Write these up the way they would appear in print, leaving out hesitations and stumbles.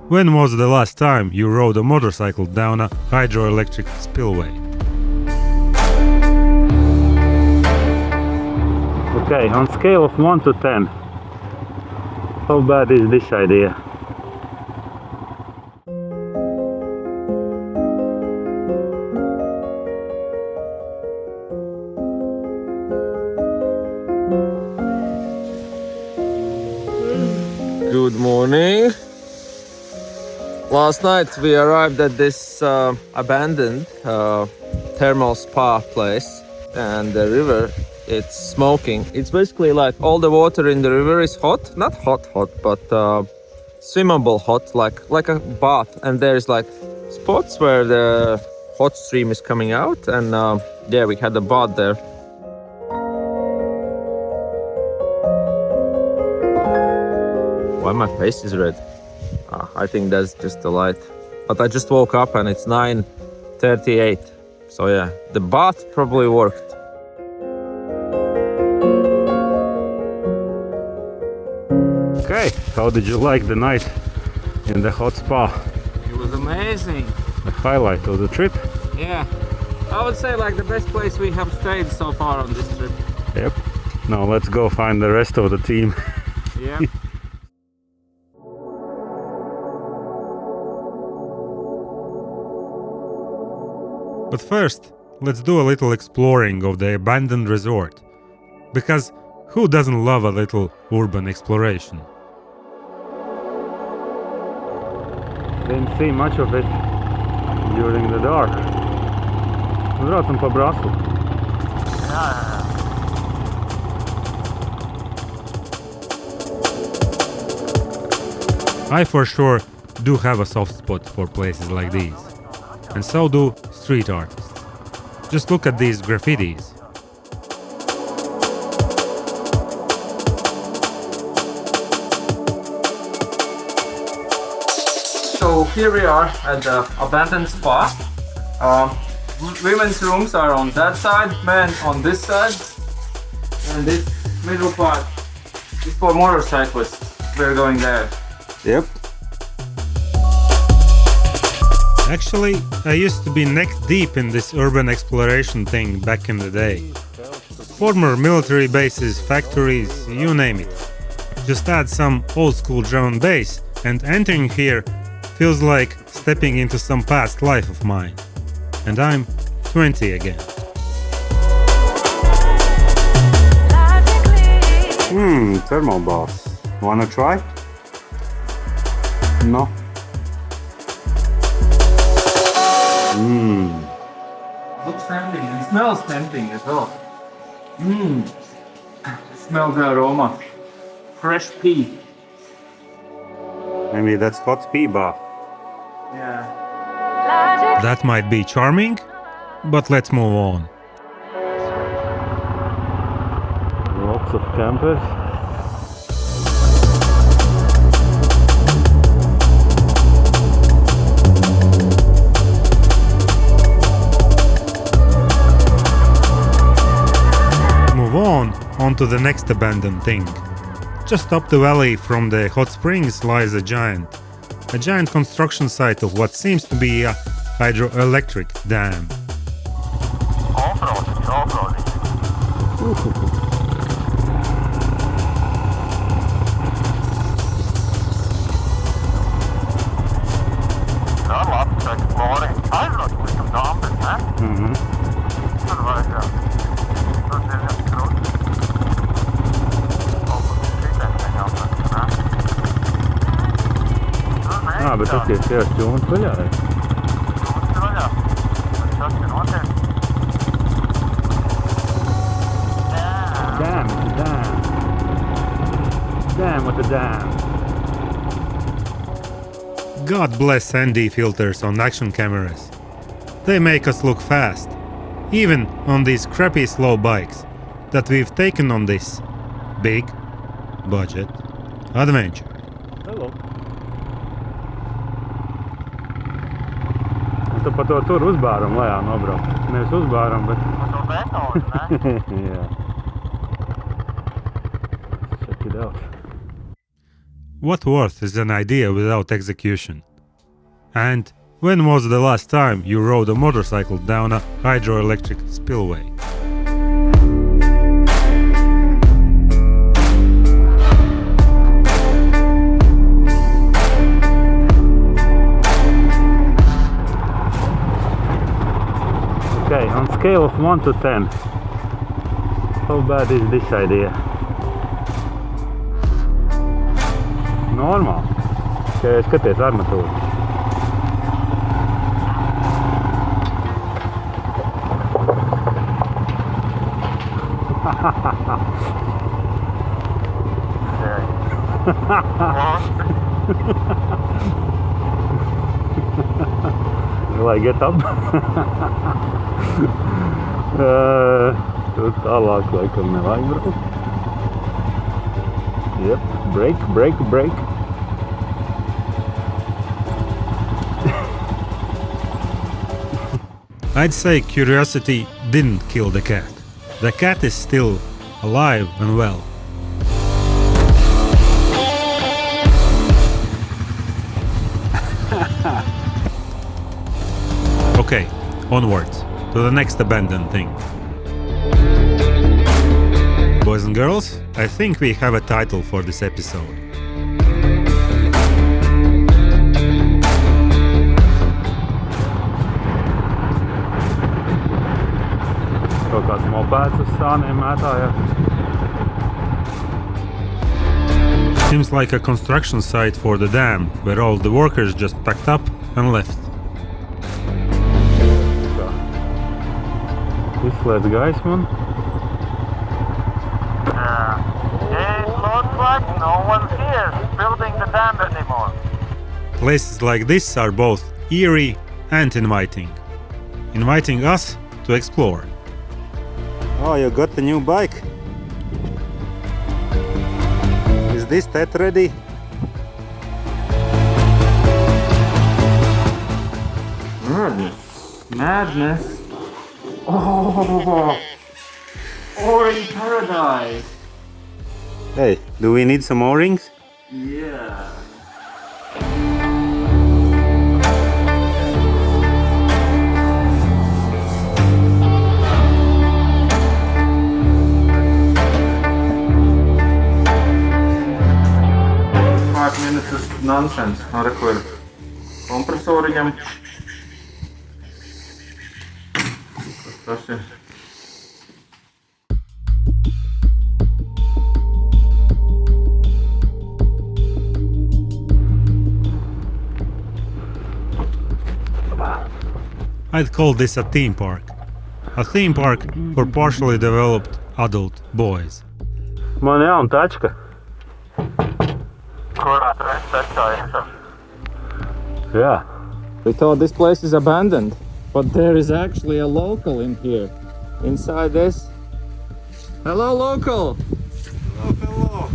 When was the last time you rode a motorcycle down a hydroelectric spillway? Okay, on scale of 1 to 10, how bad is this idea? Good morning. Last night we arrived at this abandoned thermal spa place, and the river, it's smoking. It's basically like all the water in the river is hot, not hot, but swimmable hot, like a bath. And there's like spots where the hot stream is coming out, and yeah, we had a bath there. Why my face is red? I think that's just the light. But I just woke up and it's 9:38. So yeah, the bath probably worked. Okay, how did you like the night in the hot spa? It was amazing. The highlight of the trip? Yeah, I would say like the best place we have stayed so far on this trip. Yep. Now let's go find the rest of the team. Yeah. But first, let's do a little exploring of the abandoned resort. Because who doesn't love a little urban exploration? Didn't see much of it during the dark. Braucam pa braslu. I for sure do have a soft spot for places like these. And so do street artists. Just look at these graffitis. So here we are at the abandoned spa. Women's rooms are on that side, men on this side, and this middle part is for motorcyclists. We're going there. Yep. Actually, I used to be neck deep in this urban exploration thing back in the day. Former military bases, factories, you name it. Just add some old school drum and bass, and entering here feels like stepping into some past life of mine. And I'm 20 again. Thermal baths. Wanna try? No? Looks tempting and smells tempting as well. Smell the aroma. Fresh pea. Maybe that's hot pea bath. Yeah. That might be charming, but let's move on. Lots of campers. On to the next abandoned thing. Just up the valley from the hot springs lies a giant construction site of what seems to be a hydroelectric dam. Bet tas ir tieši jūnas vaļā. Damn, it's a dam. Damn with the dam. God bless ND filters on action cameras. They make us look fast, even on these crappy slow bikes that we've taken on this big budget adventure. Hello. Tu pa to tur uzbārumu lejā nobrauc. Nevis uzbārumu, bet... Pa to betonu, ne? Jā. Check it out. what worth is an idea without execution? And when was the last time you rode a motorcycle down a hydroelectric spillway? Okay, on scale of 1 to 10, how bad is this idea? Normāli. Tikai skaties armatūru. Will I get up? Tur tālāk laikam nevajag braukt. Yep, brake. I'd say curiosity didn't kill the cat. The cat is still alive and well. Okay, onwards to the next abandoned thing. Boys and girls, I think we have a title for this episode. Kaut kāds mopēds uz sāniem mētājās. Seems like a construction site for the dam, where all the workers just packed up and left. Izslēdz gaismu. It looks like no one's here building the dam anymore. Places like this are both eerie and inviting us to explore. Oh, you got the new bike? Is this Ted ready? Madness. Oh, orange paradise. Hey, do we need some O-rings? Yeah. Minutes is nonsense. Ar ko ir kompresoriņam. Tas ir. I'd call this a theme park. A theme park for partially developed adult boys. Man jauna tačka. Yeah. We thought this place is abandoned, but there is actually a local in here. Inside this. Hello, local! Hello.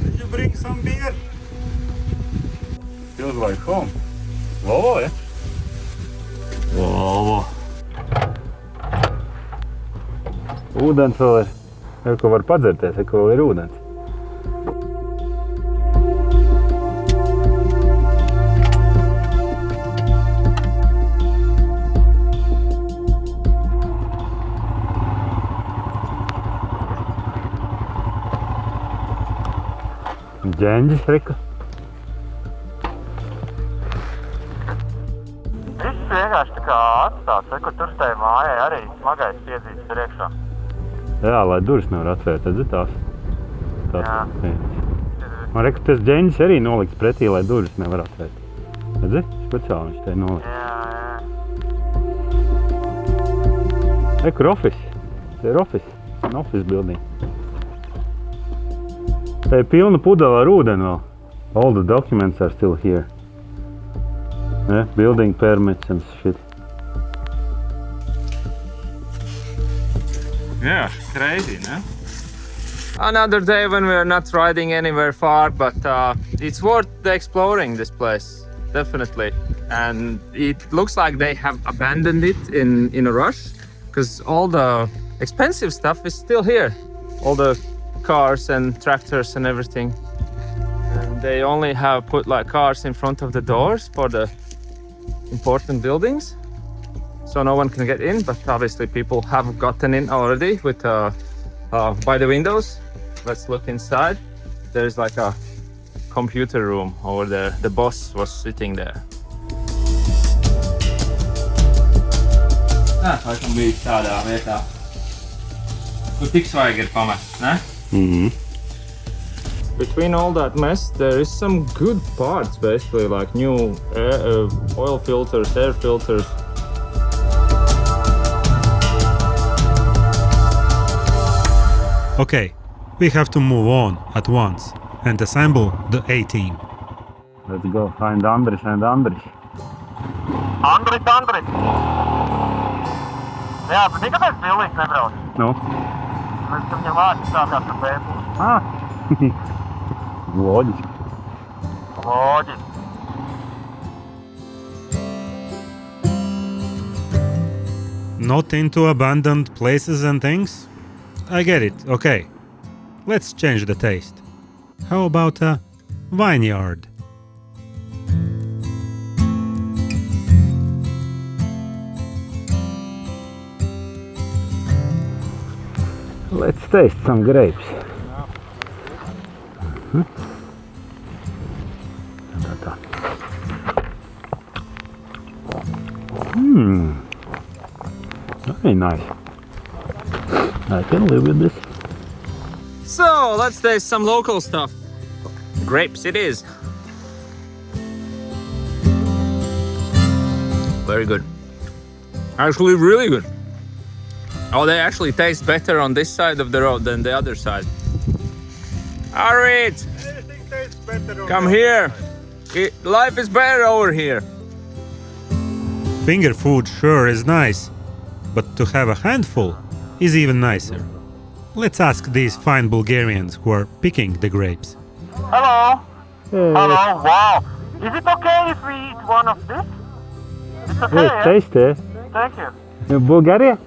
Did you bring some beer? Feels like home. Volvo, yeah? Volvo. Ūdens vēl ir. Ko var padzerties, ko vēl ir ūdens. Ģeņģis, Rika. Viss vienkārši tā kā atstāts, kur tur tai mājai arī smagais piedzīts priekšā. Jā, lai durvis nevar atvērt, redzi tās. Jā. Man Rika, tas ģeņģis arī nolikts pretī, lai durvis nevar atvērt. Redzi? Speciāli viņš te nolikts. Jā. Kur office? Te ir office. An office building. Te ir pilna pudela ar ūdeni vēl. All the documents are still here. Yeah, building permits and shit. Yeah, crazy, no? Another day when we're not riding anywhere far, but it's worth exploring this place, definitely. And it looks like they have abandoned it in a rush, because all the expensive stuff is still here. All the cars and tractors and everything. And They only have put like cars in front of the doors for the important buildings, so no one can get in. But obviously people have gotten in already with by the windows. Let's look inside. There's like a computer room over there. The boss was sitting there. Laikam bija tādā vietā, kur tik svaigi ir pamest, ne? Between all that mess, there is some good parts, basically, like new oil filters, air filters. Okay, we have to move on at once and assemble the A-team. Let's go find Andris and Andris. Andris! Jā, bet nekāpēc Billīs nebrauc? Nu? Mēs tam viņam vārds sākās ar bēbu. Loģiski. Loģiski. Not into abandoned places and things? I get it, okay. Let's change the taste. How about a vineyard? Let's taste some grapes. Very nice. I can live with this. So let's taste some local stuff. Grapes it is. Very good. Actually really good. Oh, they actually taste better on this side of the road than the other side. Arit! Come here! Life is better over here. Finger food sure is nice, but to have a handful is even nicer. Let's ask these fine Bulgarians who are picking the grapes. Hello! Hello, wow! Is it okay if we eat one of this? It's okay, yeah? Tasty. Thank you. Bulgaria?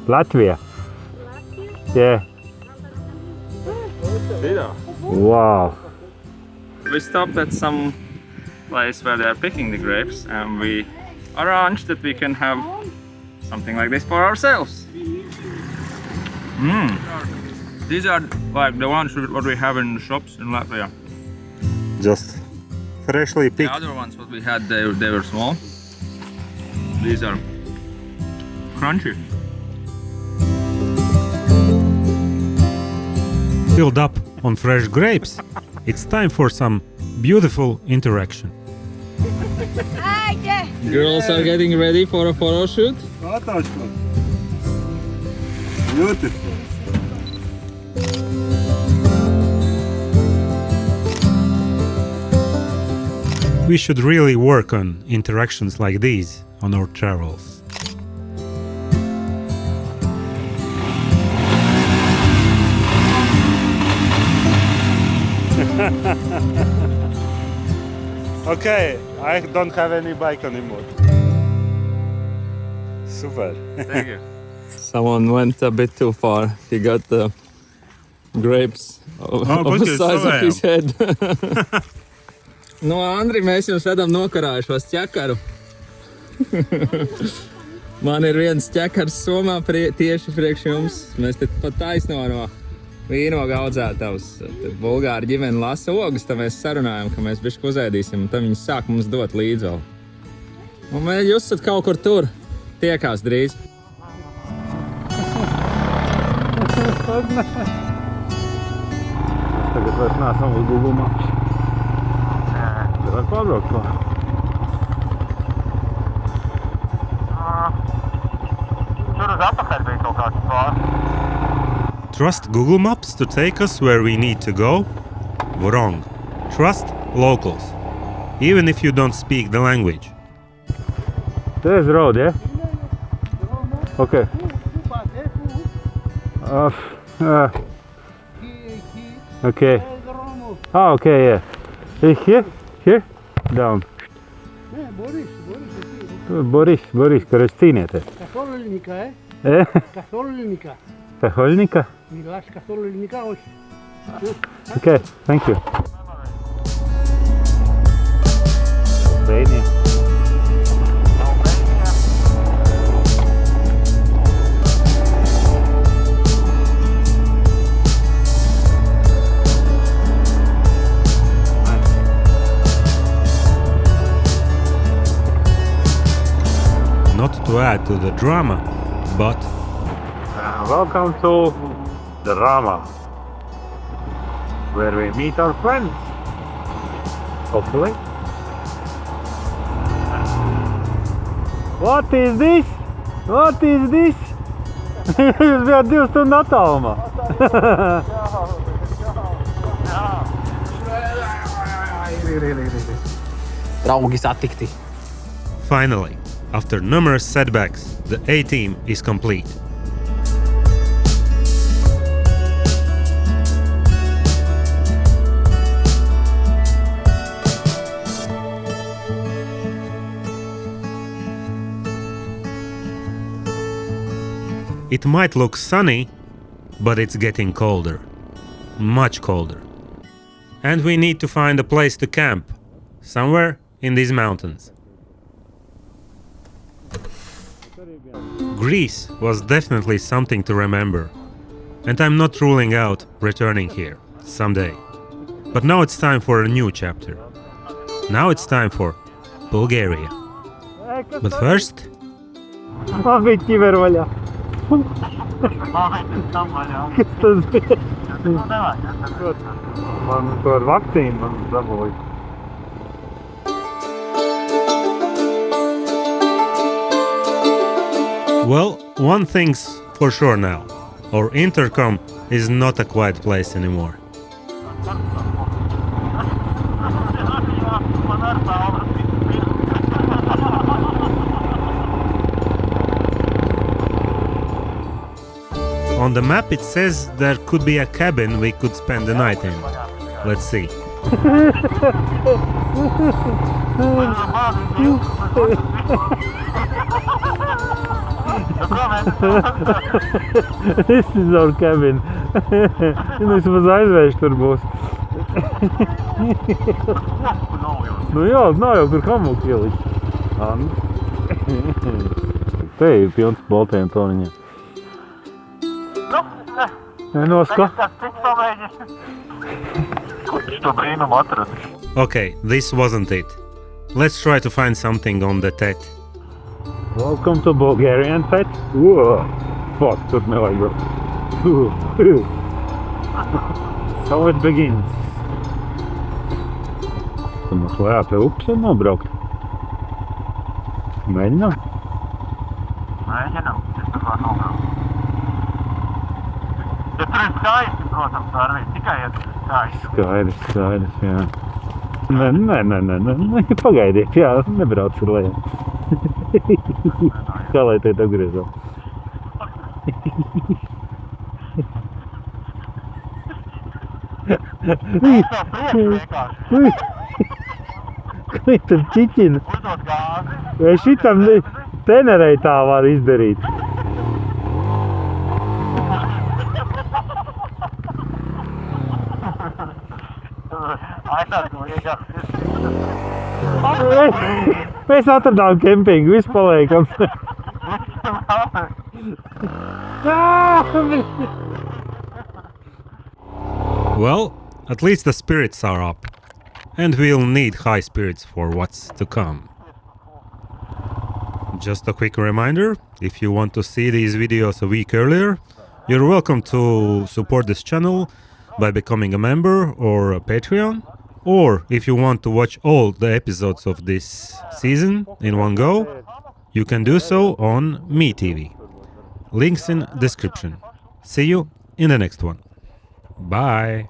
Latvia. Yeah. Wow. We stopped at some place where they are picking the grapes and we arranged that we can have something like this for ourselves. These are like the ones what we have in the shops in Latvia. Just freshly The picked. other ones what we had, they were small. These are crunchy. Filled up on fresh grapes, it's time for some beautiful interaction. Girls are getting ready for a photo shoot. Beautiful. We should really work on interactions like these on our travels. Okay, I don't have any bike anymore. Super. Thank you. Someone went a bit too far. He got the grapes of the size of his head. No, Andri, mēs jums vedam nokarājušos ķekaru. Man ir viens ķekars Somā tieši priekš jums. Mēs te pat taisno no vīnogu audzētavas. Tad Bulgāri ģimene lasa ogas, tad mēs sarunājam, ka mēs bišķi uzēdīsim, un tad viņi sāk mums dot līdzi vēl. Un mēs jūs esat kaut kur tur. Tiekās drīz. Tagad vairs neesam uz Google Maps. Var pabraukt klāt. Tur uz atpakaļ bija kaut kāds pār. Trust Google Maps to take us where we need to go? Wrong. Trust locals, even if you don't speak the language. There's the road, yeah? Okay. Okay. Oh, okay, yeah. Here? Here? Down. Boris, Kristīniete. Καθόλου ελληνικά, Eh? καθόλου ελληνικά. Καθόλνика? Μιλάς καθόλου ελληνικά, όχι. Okay, thank you. Albania. Not to add to the drama, but Welcome to the Rama, where we meet our friends. Hopefully. What is this? What is this? Jūs bijāt 2 stundu attālumā. Draugi satikti. finally, after numerous setbacks, the A-team is complete. It might look sunny, but it's getting colder. Much colder. And we need to find a place to camp, somewhere in these mountains. Greece was definitely something to remember, and I'm not ruling out returning here someday. But now it's time for a new chapter. Now it's time for Bulgaria. But first... Man bija ķiver vaļā. Kas tas bija? Man to ar vakcīnu man dabūja. Well, one thing's for sure now. Our intercom is not a quiet place anymore. On the map it says there could be a cabin we could spend the night in. Let's see. This is our cabin. Vismaz aizvērš tur būs. Nu jā, nav jau tur hamuku ielikt. Te ir pilns baltajiem toniņiem. Mosko. Okay, this wasn't it. Let's try to find something on the TET. Welcome to Bulgarian pet. Whoa. Fuck, tur nevajag. So it begins. Tu mums lejā pie upes var nobraukt. Mēģinām? Mēģinām, es tur var nobraukt. Ja tur ir skaisti, protams, arī tikai ja tur ir skaisti. Skaidrs, jā. Nē, pagaidiet, jā, nebrauc ar lejā. Kā lai teikt atgriezām? Tā priekš vienkārši. Kā tur čiķina? Uzdot gāzi. Vai šitam Tenerei tā var izdarīt? Mēs atradām kempingu, viss paliekam. Well, at least the spirits are up. And we'll need high spirits for what's to come. Just a quick reminder, if you want to see these videos a week earlier, you're welcome to support this channel by becoming a member or a Patreon. Or if you want to watch all the episodes of this season in one go, you can do so on MeTV. Links in description. See you in the next one. Bye!